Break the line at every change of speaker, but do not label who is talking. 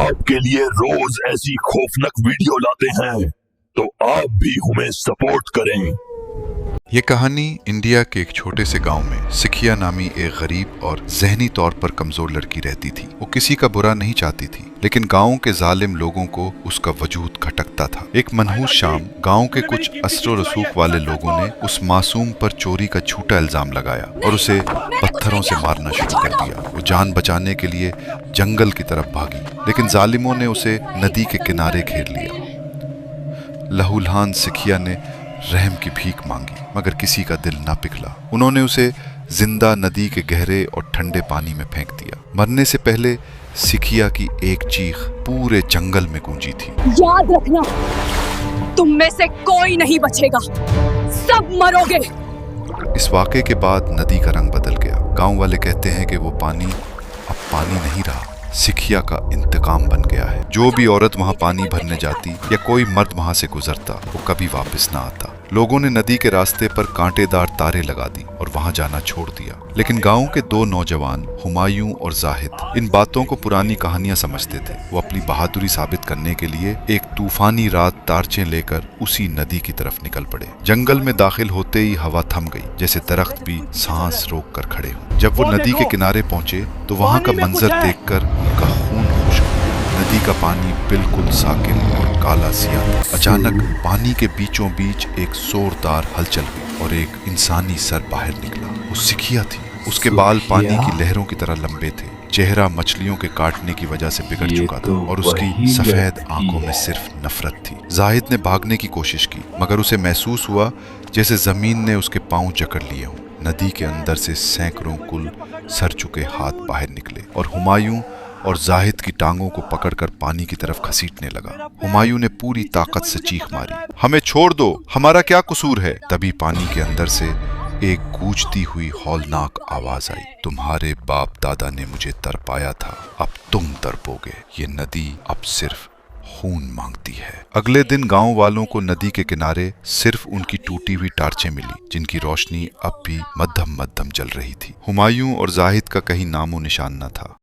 आपके लिए रोज ऐसी खौफनाक वीडियो लाते हैं, तो आप भी हमें सपोर्ट करें।
ये कहानी इंडिया के एक छोटे से गांव में सिखिया नामी एक गरीब और जहनी तौर पर कमजोर लड़की रहती थी। वो किसी का बुरा नहीं चाहती थी, लेकिन गांव के जालिम लोगों को उसका वजूद खटकता था। एक मनहूस शाम गांव के कुछ असर रसूख वाले लोगों ने उस मासूम पर चोरी का झूठा इल्जाम लगाया और उसे पत्थरों से मारना शुरू कर दिया। वो जान बचाने के लिए जंगल की तरफ भागी, लेकिन जालिमों ने उसे नदी के किनारे घेर लिया। लहूलुहान सिखिया ने रहम की भीख मांगी, मगर किसी का दिल ना पिघला। उन्होंने उसे जिंदा नदी के गहरे और ठंडे पानी में फेंक दिया। मरने से पहले सिखिया की एक चीख पूरे जंगल में गूंजी थी।
याद रखना, तुम में से कोई नहीं बचेगा, सब मरोगे।
इस वाक़े के बाद नदी का रंग बदल गया। गांव वाले कहते हैं कि वो पानी अब पानी नहीं रहा, सिखिया का इंतकाम बन गया है। जो भी औरत वहां पानी भरने जाती या कोई मर्द वहां से गुजरता, वो कभी वापस ना आता। लोगों ने नदी के रास्ते पर कांटेदार तारे लगा दी और वहां जाना छोड़ दिया। लेकिन गांव के दो नौजवान हुमायूं और जाहिद इन बातों को पुरानी कहानियां समझते थे। वो अपनी बहादुरी साबित करने के लिए एक तूफानी रात तारचे लेकर उसी नदी की तरफ निकल पड़े। जंगल में दाखिल होते ही हवा थम गई, जैसे दरख्त भी सांस रोक कर खड़े हों। जब वो नदी के किनारे पहुंचे तो वहां का मंजर देखकर उनका खून खुश्क हो गया। नदी का पानी बिल्कुल साकिन और काला सिया था। अचानक पानी के बीचों बीच एक जोरदार हलचल हुई और एक इंसानी सर बाहर निकला। वो सिखिया थी। उसके बाल पानी की लहरों की तरह लंबे थे। चेहरा मछलियों के काटने की वजह से बिगड़ चुका था और उसकी सफेद आंखों में सिर्फ नफरत थी। जाहिद ने भागने की कोशिश की, मगर उसे महसूस हुआ जैसे जमीन ने उसके पांव जकड़ लिए हों। नदी के अंदर से सैकड़ों कुल सर चुके हाथ बाहर निकले और हुमायूं और जाहिद की टांगों को पकड़कर पानी की तरफ घसीटने लगा। हुमायूं ने पूरी ताकत से चीख मारी, हमें छोड़ दो, हमारा क्या कसूर है। तभी पानी के अंदर से एक गूंजती हुई हौलनाक आवाज आई, तुम्हारे बाप दादा ने मुझे तड़पाया था, अब तुम तड़पोगे। ये नदी अब सिर्फ खून मांगती है। अगले दिन गांव वालों को नदी के किनारे सिर्फ उनकी टूटी हुई टार्चें मिली, जिनकी रोशनी अब भी मद्धम मद्धम जल रही थी। हुमायूं और जाहिद का कहीं नामो निशान न था।